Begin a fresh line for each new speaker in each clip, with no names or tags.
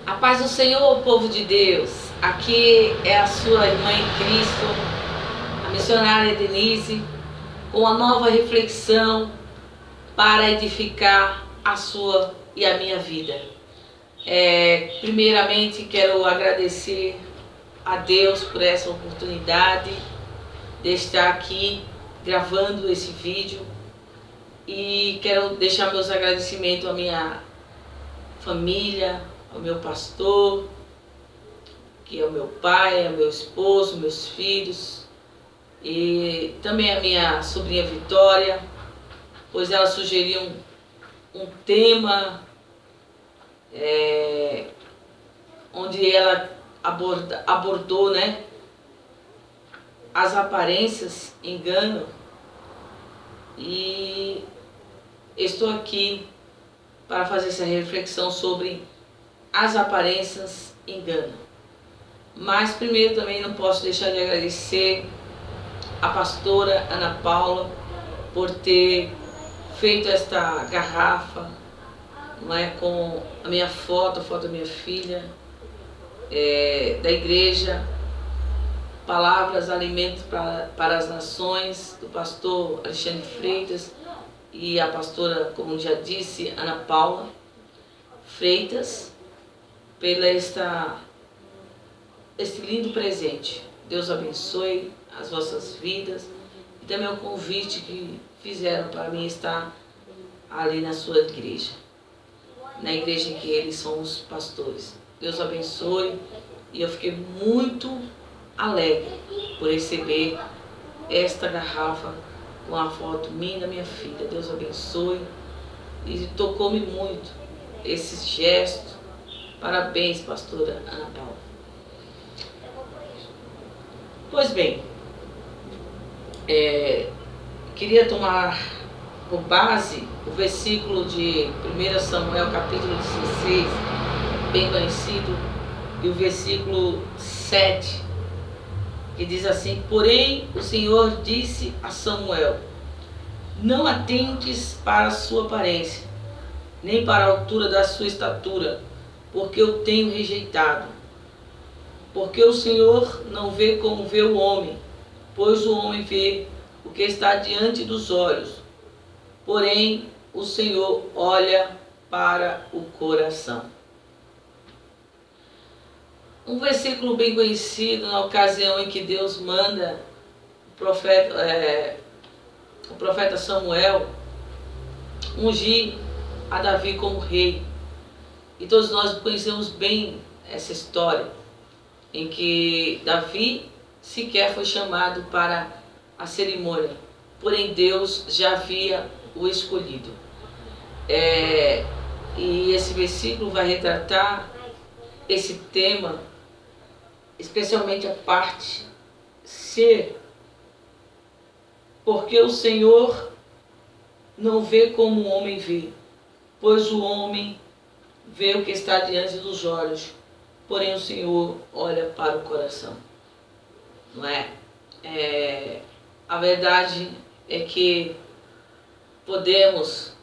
A paz do Senhor, povo de Deus. Aqui é a sua irmã em Cristo, a missionária Denise, com a nova reflexão para edificar a sua e a minha vida. Primeiramente, quero agradecer a Deus por essa oportunidade de estar aqui gravando esse vídeo e quero deixar meus agradecimentos à minha família, ao meu pastor, que é o meu pai, ao meu esposo, meus filhos, e também a minha sobrinha Vitória, pois ela sugeriu um tema onde ela abordou, né, as aparências enganam, e estou aqui para fazer essa reflexão sobre as aparências enganam. Mas primeiro também não posso deixar de agradecer a pastora Ana Paula por ter feito esta garrafa, não é, com a minha foto, a foto da minha filha, da igreja, Palavras, Alimentos para as Nações, do pastor Alexandre Freitas e a pastora, como já disse, Ana Paula Freitas, pela este lindo presente. Deus abençoe as vossas vidas e também o convite que fizeram para mim estar ali na sua igreja, na igreja em que eles são os pastores. Deus abençoe, e eu fiquei muito alegre por receber esta garrafa com a foto minha e da minha filha. Deus abençoe, e tocou-me muito esse gesto. Parabéns, pastora Ana Paula. Pois bem, queria tomar por base o versículo de 1 Samuel, capítulo 16, bem conhecido, e o versículo 7, que diz assim: Porém, o Senhor disse a Samuel: Não atentes para a sua aparência, nem para a altura da sua estatura, porque eu tenho rejeitado. Porque o Senhor não vê como vê o homem, pois o homem vê o que está diante dos olhos, porém o Senhor olha para o coração. Um versículo bem conhecido na ocasião em que Deus manda o profeta Samuel ungir a Davi como rei. E todos nós conhecemos bem essa história, em que Davi sequer foi chamado para a cerimônia, porém Deus já havia o escolhido. E esse versículo vai retratar esse tema, especialmente a parte C, porque o Senhor não vê como o homem vê, pois o homem vê o que está diante dos olhos, porém o Senhor olha para o coração. Não é? A verdade é que podemos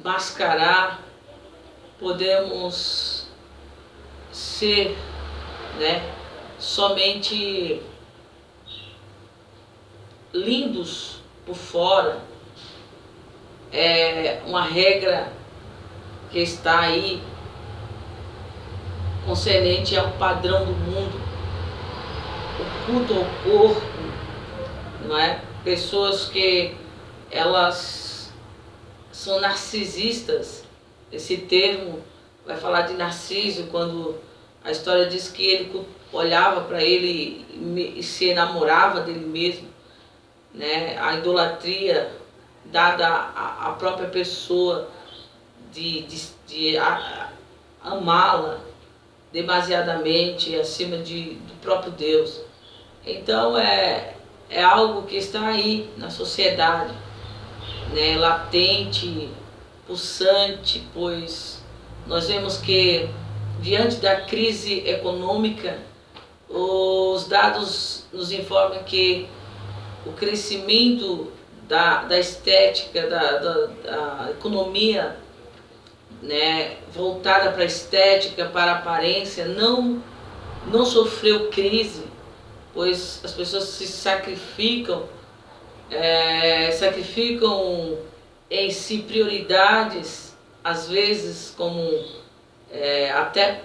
mascarar, podemos ser, né, somente lindos por fora. É uma regra que está aí concernente ao padrão do mundo, o culto ao corpo, não é? Pessoas que elas são narcisistas. Esse termo vai falar de Narciso, quando a história diz que ele olhava para ele e se enamorava dele mesmo, né? A idolatria dada à própria pessoa, de amá-la demasiadamente acima do próprio Deus. Então é algo que está aí na sociedade, né, latente, pulsante, pois nós vemos que diante da crise econômica, os dados nos informam que o crescimento da estética, da economia né, voltada para a estética, para a aparência, não sofreu crise, pois as pessoas se sacrificam, sacrificam em si prioridades, às vezes como até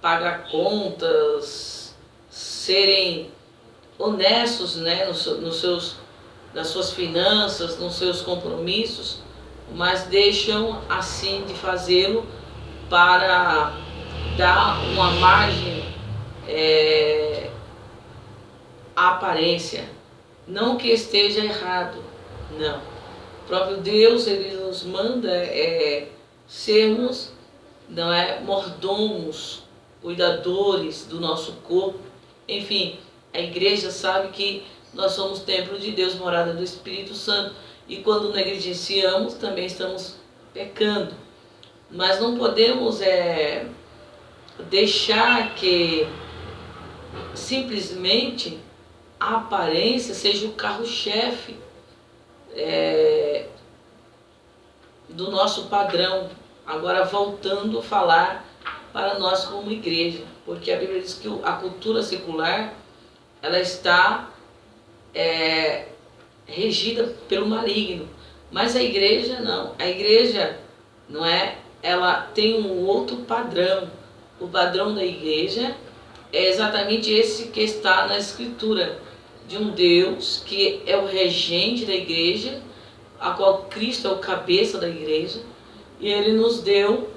pagar contas, serem honestos, né, nas suas finanças, nos seus compromissos, mas deixam assim de fazê-lo para dar uma margem à aparência. Não que esteja errado, não. O próprio Deus, ele nos manda sermos, não é, mordomos, cuidadores do nosso corpo. Enfim, a igreja sabe que nós somos templo de Deus, morada do Espírito Santo, e quando negligenciamos também estamos pecando. Mas não podemos deixar que simplesmente a aparência seja o carro-chefe do nosso padrão. Agora voltando a falar para nós como igreja, porque a Bíblia diz que a cultura secular ela está regida pelo maligno, mas a igreja não. A igreja, não é, ela tem um outro padrão. O padrão da igreja é exatamente esse que está na Escritura, de um Deus que é o regente da igreja, a qual Cristo é o cabeça da igreja, e Ele nos deu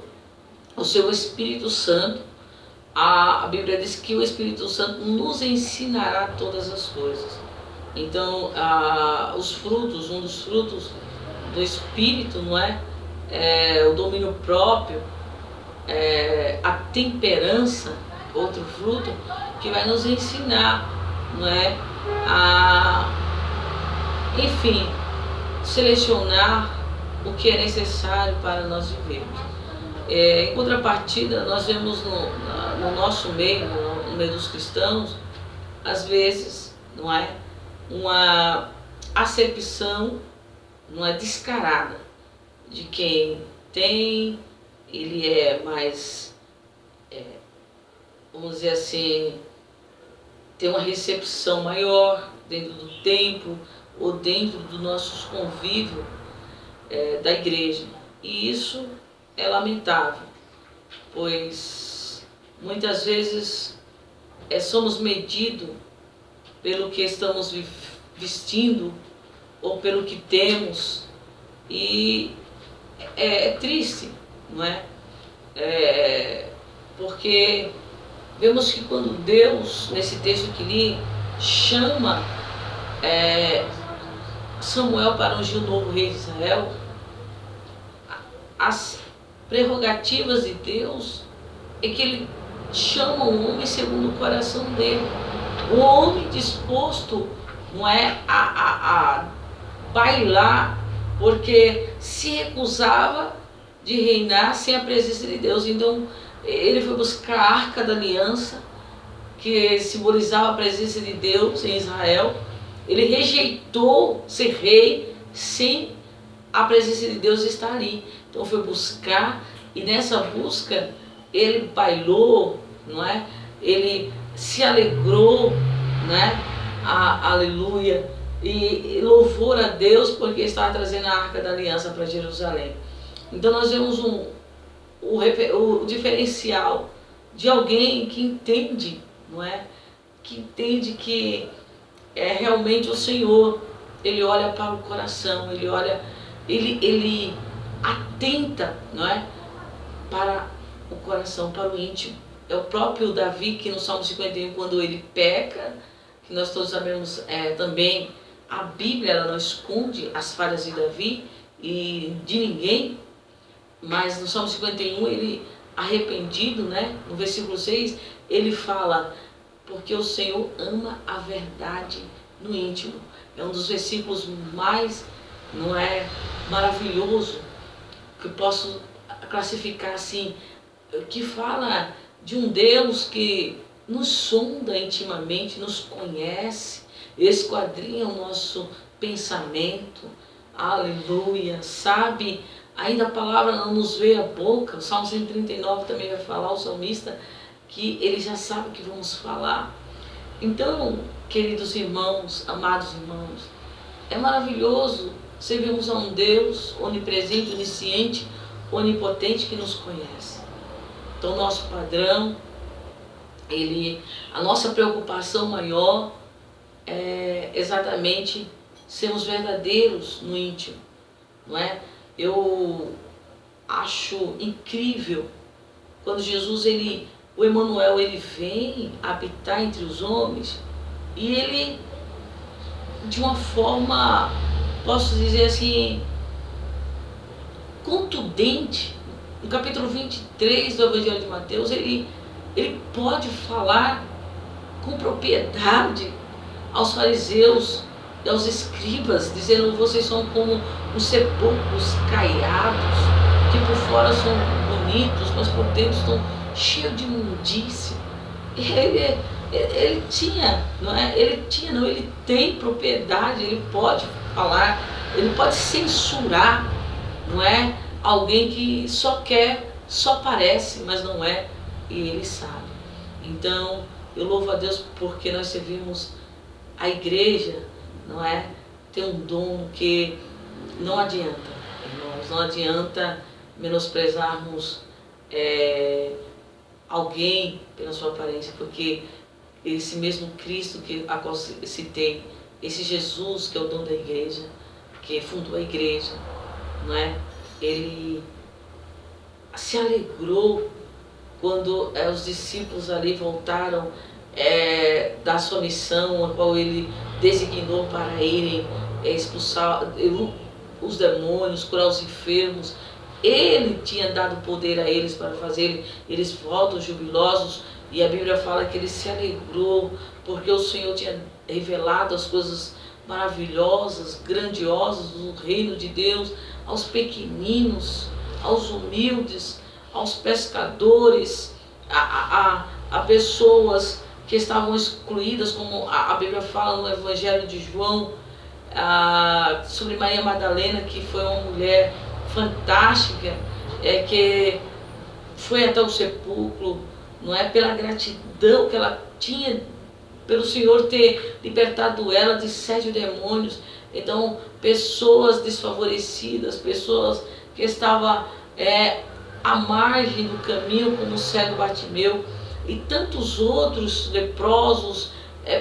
o seu Espírito Santo. A Bíblia diz que o Espírito Santo nos ensinará todas as coisas. Então, os frutos, um dos frutos do Espírito, não é? O domínio próprio, a temperança, outro fruto, que vai nos ensinar, não é? Enfim, selecionar o que é necessário para nós vivermos. Em contrapartida, nós vemos no nosso meio, no meio dos cristãos, às vezes, não é, uma acepção, não é, descarada de quem tem, ele é mais, vamos dizer assim, tem uma recepção maior dentro do templo ou dentro dos nossos convívios da igreja. E isso é lamentável, pois muitas vezes somos medidos pelo que estamos vestindo ou pelo que temos, e é triste, não é? Porque vemos que quando Deus, nesse texto que li, chama Samuel para ungir o novo rei de Israel, as prerrogativas de Deus é que Ele chama um homem segundo o coração dele, um homem disposto, não é, a bailar, porque se recusava de reinar sem a presença de Deus. Então ele foi buscar a Arca da Aliança, que simbolizava a presença de Deus em Israel. Ele rejeitou ser rei sem a presença de Deus estar ali. Então foi buscar, e nessa busca ele bailou, não é? Ele se alegrou, né? Aleluia, e louvor a Deus porque estava trazendo a Arca da Aliança para Jerusalém. Então nós vemos o diferencial de alguém que entende, não é? Que entende que é realmente o Senhor. Ele olha para o coração, ele atenta, não é? Para o coração, para o íntimo. É o próprio Davi que no Salmo 51, quando ele peca, que nós todos sabemos também, a Bíblia ela não esconde as falhas de Davi e de ninguém, mas no Salmo 51 ele, arrependido, né, no versículo 6, ele fala, porque o Senhor ama a verdade no íntimo. É um dos versículos mais, não é, maravilhoso, que eu posso classificar assim, que fala de um Deus que nos sonda intimamente, nos conhece, esquadrinha o nosso pensamento, aleluia, sabe ainda a palavra não nos veio à boca. O Salmo 139 também vai falar, o salmista, que ele já sabe o que vamos falar. Então, queridos irmãos, amados irmãos, é maravilhoso servirmos a um Deus onipresente, onisciente, onipotente, que nos conhece. Então, nosso padrão, a nossa preocupação maior é exatamente sermos verdadeiros no íntimo, não é? Eu acho incrível quando Jesus, o Emanuel, ele vem habitar entre os homens, e ele, de uma forma, posso dizer assim, contundente, no capítulo 23 do Evangelho de Mateus, ele pode falar com propriedade aos fariseus e aos escribas, dizendo: vocês são como os sepulcros caiados, que por fora são bonitos, mas por dentro estão cheios de imundícia. Ele tem propriedade, ele pode falar, ele pode censurar, não é? Alguém que só parece, mas não é, e ele sabe. Então, eu louvo a Deus porque nós servimos a igreja, não é? Tem um dom que não adianta, irmãos, não adianta menosprezarmos alguém pela sua aparência, porque esse mesmo Cristo a qual citei, esse Jesus que é o dono da igreja, que fundou a igreja, não é? Ele se alegrou quando os discípulos ali voltaram da sua missão, a qual ele designou para irem expulsar os demônios, curar os enfermos. Ele tinha dado poder a eles para fazer, eles voltam jubilosos, e a Bíblia fala que ele se alegrou porque o Senhor tinha revelado as coisas maravilhosas, grandiosas do reino de Deus aos pequeninos, aos humildes, aos pescadores, a pessoas que estavam excluídas, como a Bíblia fala no Evangelho de João, sobre Maria Madalena, que foi uma mulher fantástica, que foi até o sepulcro, não é, pela gratidão que ela tinha pelo Senhor ter libertado ela de 7 demônios. Então, pessoas desfavorecidas, pessoas que estavam à margem do caminho, como o cego Bartimeu, e tantos outros leprosos,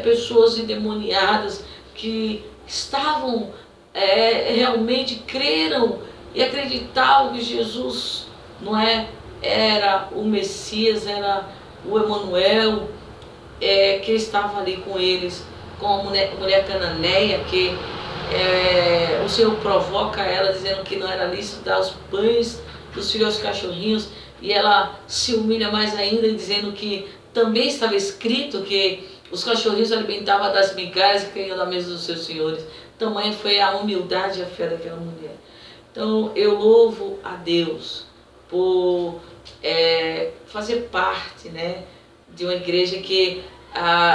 pessoas endemoniadas, que estavam, realmente creram e acreditavam que Jesus, não era o Messias, era o Emanuel, que estava ali com eles, com a mulher cananeia, que o Senhor provoca ela, dizendo que não era lícito dar os pães dos filhos aos cachorrinhos, e ela se humilha mais ainda, dizendo que também estava escrito que os cachorrinhos alimentavam das migalhas que caíam da mesa dos seus senhores. Tamanha foi a humildade e a fé daquela mulher. Então, eu louvo a Deus por fazer parte, né, de uma igreja que,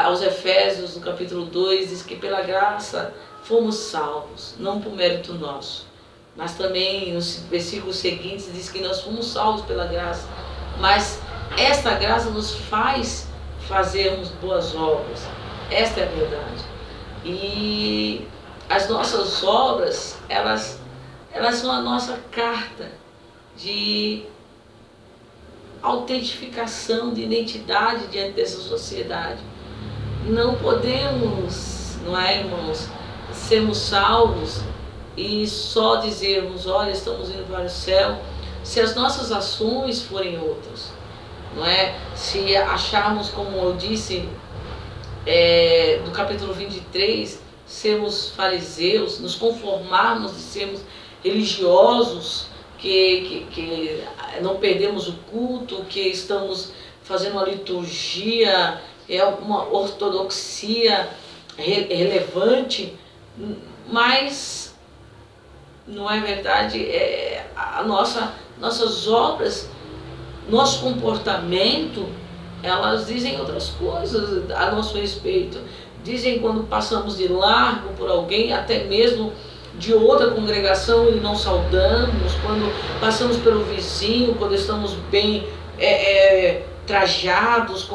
aos Efésios, no capítulo 2, diz que pela graça fomos salvos, não por mérito nosso. Mas também nos versículos seguintes diz que nós fomos salvos pela graça, mas esta graça nos faz fazermos boas obras. Esta é a verdade. E as nossas obras, elas são a nossa carta de autentificação, de identidade diante dessa sociedade. Não podemos, não é, irmãos, sermos salvos e só dizermos: olha, estamos indo para o céu, se as nossas ações forem outras, não é? Se acharmos, como eu disse, do capítulo 23, sermos fariseus, nos conformarmos de sermos religiosos, que não perdemos o culto, que estamos fazendo uma liturgia, uma ortodoxia relevante, mas não é verdade. Nossas obras, nosso comportamento, elas dizem outras coisas a nosso respeito. Dizem quando passamos de largo por alguém, até mesmo de outra congregação e não saudamos, quando passamos pelo vizinho, quando estamos bem trajados,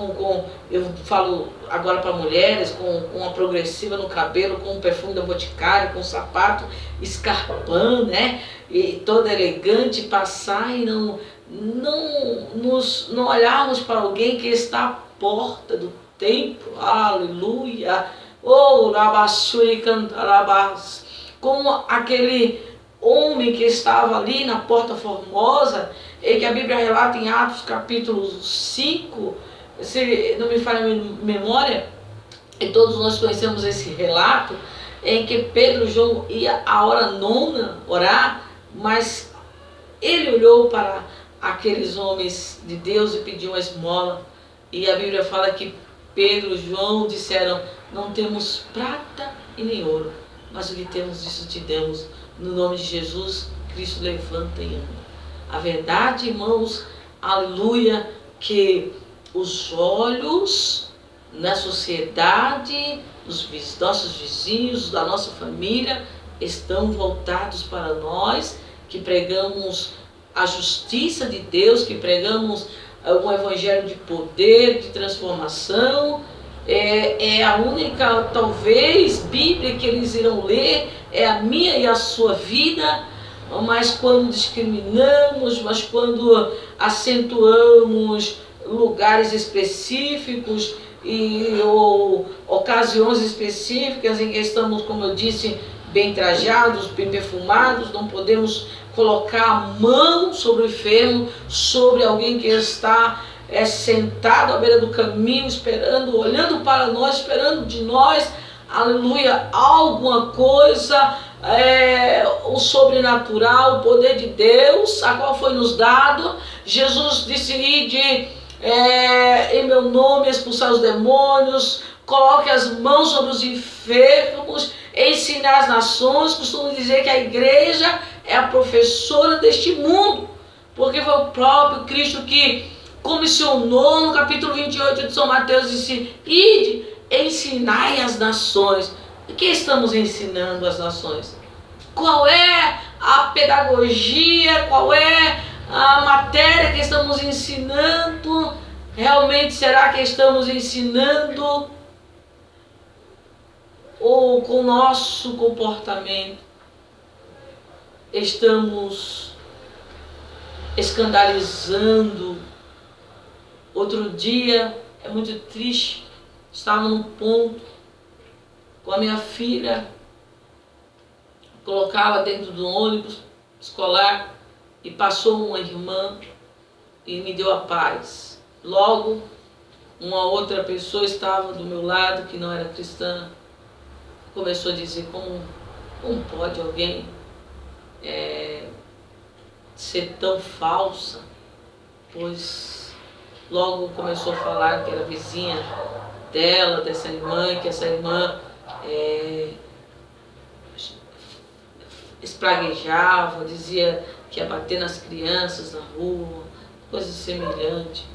eu falo agora para mulheres, com uma progressiva no cabelo, com um perfume da Boticário, com um sapato escarpão, né? E toda elegante, passar e não olharmos para alguém que está à porta do templo, aleluia, oh, rabassuri cantarabás, como aquele homem que estava ali na Porta Formosa, e que a Bíblia relata em Atos capítulo 5, se não me falha a memória, e todos nós conhecemos esse relato, em que Pedro e João ia à hora nona orar, mas ele olhou para aqueles homens de Deus e pediu uma esmola, e a Bíblia fala que Pedro e João disseram: não temos prata e nem ouro, mas o que temos disso te damos, no nome de Jesus Cristo, levanta e anda. A verdade, irmãos, aleluia, que os olhos na sociedade, dos nossos vizinhos, da nossa família, estão voltados para nós, que pregamos a justiça de Deus, que pregamos um evangelho de poder, de transformação. É a única, talvez, Bíblia que eles irão ler, é a minha e a sua vida. Mas quando discriminamos, mas quando acentuamos lugares específicos ou ocasiões específicas em que estamos, como eu disse, bem trajados, bem perfumados, não podemos colocar a mão sobre o enfermo, sobre alguém que está sentado à beira do caminho, esperando, olhando para nós, esperando de nós, aleluia, alguma coisa, o sobrenatural, o poder de Deus, a qual foi nos dado. Jesus disse: ide em meu nome expulsar os demônios, coloque as mãos sobre os enfermos, ensinar as nações. Costumo dizer que a igreja é a professora deste mundo, porque foi o próprio Cristo que comissionou no capítulo 28 de São Mateus, disse: ide, ensinai as nações. O que estamos ensinando às nações? Qual é a pedagogia, qual é a matéria que estamos ensinando? Realmente, será que estamos ensinando, ou com o nosso comportamento estamos escandalizando? Outro dia, é muito triste, estava num ponto com a minha filha, colocava dentro do ônibus escolar e passou uma irmã e me deu a paz. Logo, uma outra pessoa estava do meu lado que não era cristã, começou a dizer: como pode alguém ser tão falsa? Pois logo começou a falar que era vizinha dela, dessa irmã, que essa irmã espraguejava, dizia que ia bater nas crianças na rua, coisa semelhante.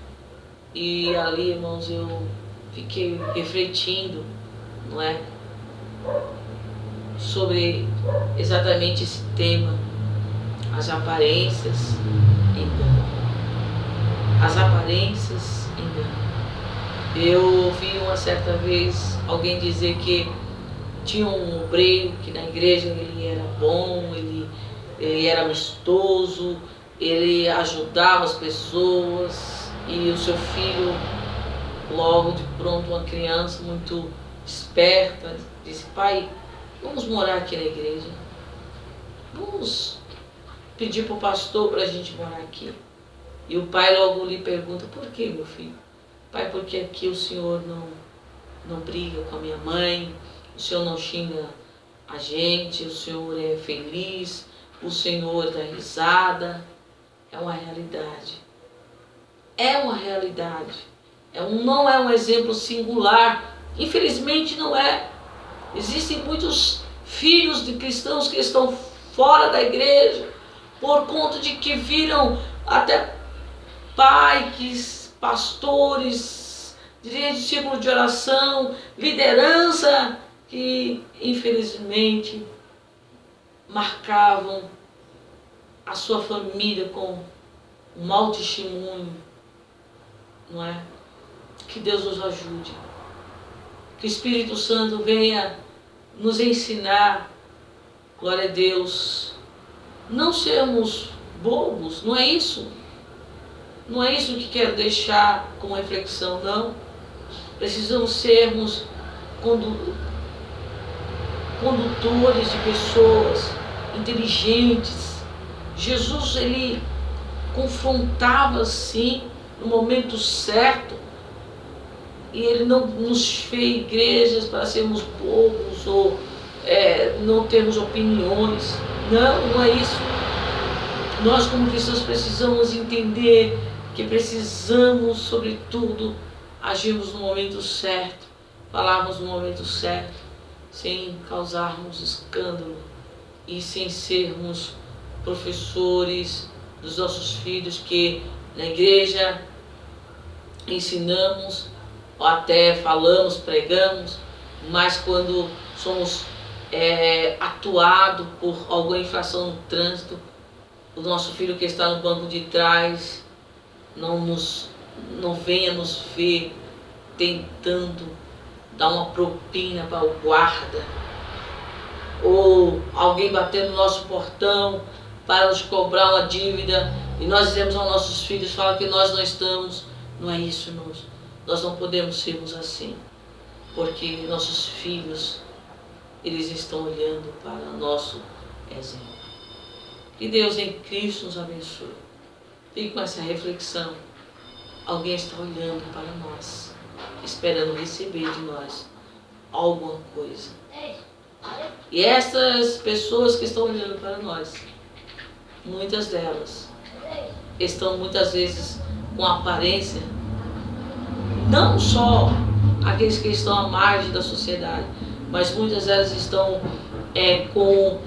E ali, irmãos, eu fiquei refletindo, não é, sobre exatamente esse tema: as aparências enganam. As aparências enganam. Eu ouvi uma certa vez alguém dizer que tinha um obreiro que na igreja ele era bom, ele era amistoso, ele ajudava as pessoas, e o seu filho, logo de pronto, uma criança muito esperta, disse: pai, vamos morar aqui na igreja, vamos pedir para o pastor para a gente morar aqui. E o pai logo lhe pergunta: por que, meu filho? Pai, porque aqui o senhor não briga com a minha mãe, o senhor não xinga a gente, o senhor é feliz, o senhor dá risada. É uma realidade. É uma realidade. Não é um exemplo singular. Infelizmente não é. Existem muitos filhos de cristãos que estão fora da igreja por conta de que viram até pais, pastores, dirigentes de círculo de oração, liderança, que infelizmente marcavam a sua família com um mau testemunho, não é? Que Deus nos ajude. Que o Espírito Santo venha nos ensinar, glória a Deus, não sermos bobos, não é isso? Não é isso que quero deixar como reflexão, não. Precisamos sermos condutores de pessoas inteligentes. Jesus, ele confrontava sim no momento certo, e ele não nos fez igrejas para sermos bobos ou não termos opiniões. Não é isso. Nós como cristãos precisamos entender que precisamos, sobretudo, agirmos no momento certo, falarmos no momento certo, sem causarmos escândalo e sem sermos professores dos nossos filhos, que na igreja ensinamos, ou até falamos, pregamos, mas quando somos atuados por alguma infração no trânsito, o nosso filho que está no banco de trás não venha nos ver tentando dar uma propina para o guarda, ou alguém batendo no nosso portão para nos cobrar uma dívida, e nós dizemos aos nossos filhos, fala que nós não estamos. Não é isso, irmãos. Nós não podemos sermos assim, porque nossos filhos, eles estão olhando para nosso exemplo. Que Deus em Cristo nos abençoe. Fique com essa reflexão. Alguém está olhando para nós, esperando receber de nós alguma coisa. E essas pessoas que estão olhando para nós, muitas delas estão muitas vezes com aparência, não só aqueles que estão à margem da sociedade, mas muitas delas estão com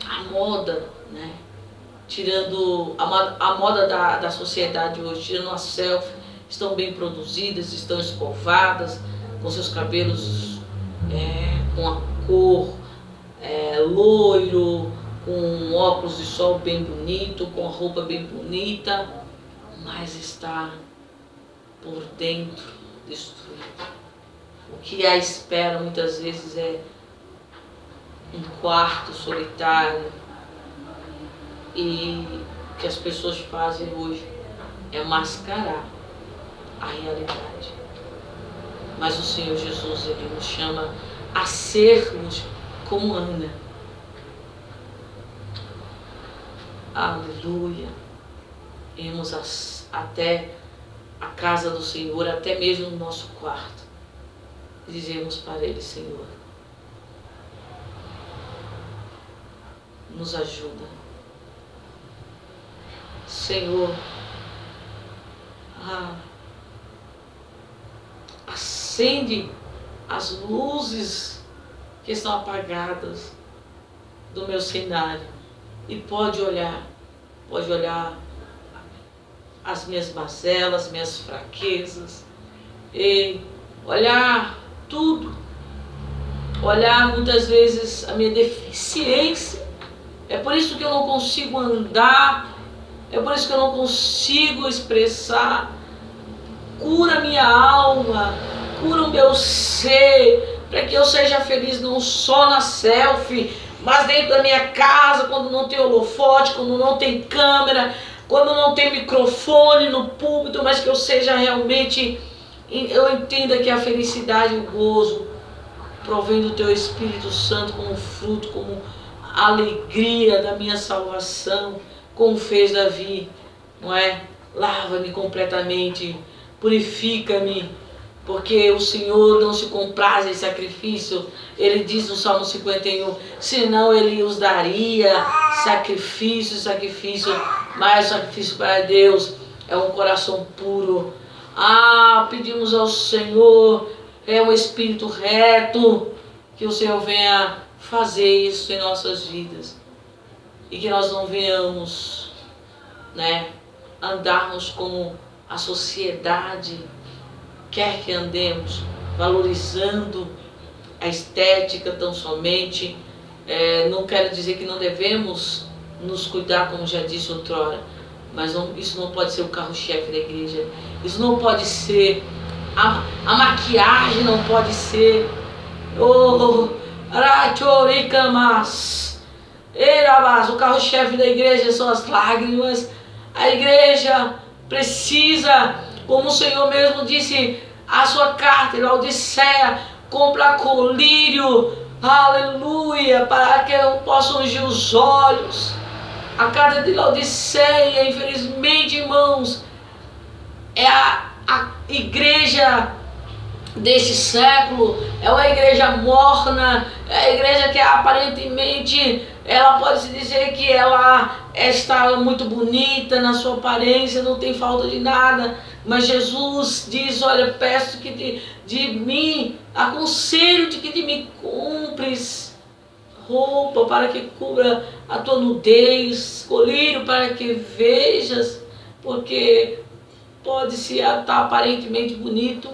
a moda, né? Tirando a moda da sociedade hoje, tirando uma selfie, estão bem produzidas, estão escovadas, com seus cabelos com a cor loiro, com um óculos de sol bem bonito, com a roupa bem bonita, mas está por dentro destruído. O que a espera muitas vezes é um quarto solitário, e o que as pessoas fazem hoje é mascarar a realidade. Mas o Senhor Jesus, ele nos chama a sermos como Ana. Aleluia. Irmos até a casa do Senhor, até mesmo no nosso quarto, e dizemos para Ele: Senhor, nos ajuda. Senhor, acende as luzes que estão apagadas do meu cenário, e pode olhar as minhas mazelas, minhas fraquezas, e olhar tudo, olhar muitas vezes a minha deficiência. É por isso que eu não consigo andar, é por isso que eu não consigo expressar. Cura minha alma, cura o meu ser, para que eu seja feliz não só na selfie, mas dentro da minha casa, quando não tem holofote, quando não tem câmera, quando não tem microfone no púlpito, mas que eu seja realmente, eu entenda que a felicidade e o gozo provém do Teu Espírito Santo como fruto, como alegria da minha salvação, como fez Davi, não é? Lava-me completamente, purifica-me, porque o Senhor não se compraz em sacrifício. Ele diz no Salmo 51, senão Ele os daria sacrifício, mas o sacrifício para Deus é um coração puro. Pedimos ao Senhor, um espírito reto, que o Senhor venha fazer isso em nossas vidas, e que nós não venhamos, andarmos como a sociedade quer que andemos, valorizando a estética tão somente, Não quero dizer que não devemos nos cuidar, como já disse outrora, mas isso não pode ser o carro-chefe da igreja. Isso não pode ser, a maquiagem não pode ser. O carro-chefe da igreja são as lágrimas. A igreja precisa, como o Senhor mesmo disse, a sua carta, Laodiceia, compra colírio, aleluia, para que eu possa ungir os olhos. A carta de Laodiceia, infelizmente, irmãos, é a igreja deste século, é uma igreja morna, é a igreja que aparentemente, ela pode se dizer que ela está muito bonita na sua aparência, não tem falta de nada, mas Jesus diz, olha, peço que de mim, aconselho de que de mim cumpres roupa para que cubra a tua nudez, colírio para que vejas, porque pode-se estar aparentemente bonito,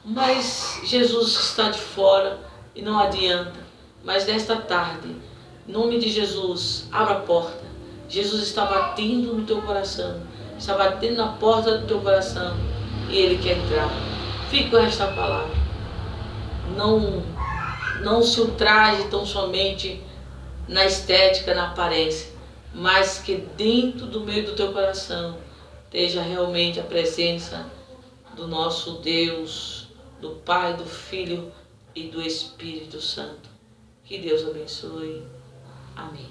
mas Jesus está de fora e não adianta. Mas nesta tarde, em nome de Jesus, abra a porta. Jesus está batendo no teu coração, está batendo na porta do teu coração e Ele quer entrar. Fique com esta palavra. Não se ultraje tão somente na estética, na aparência, mas que dentro do meio do teu coração esteja realmente a presença do nosso Deus, do Pai, do Filho e do Espírito Santo. Que Deus abençoe. Amém.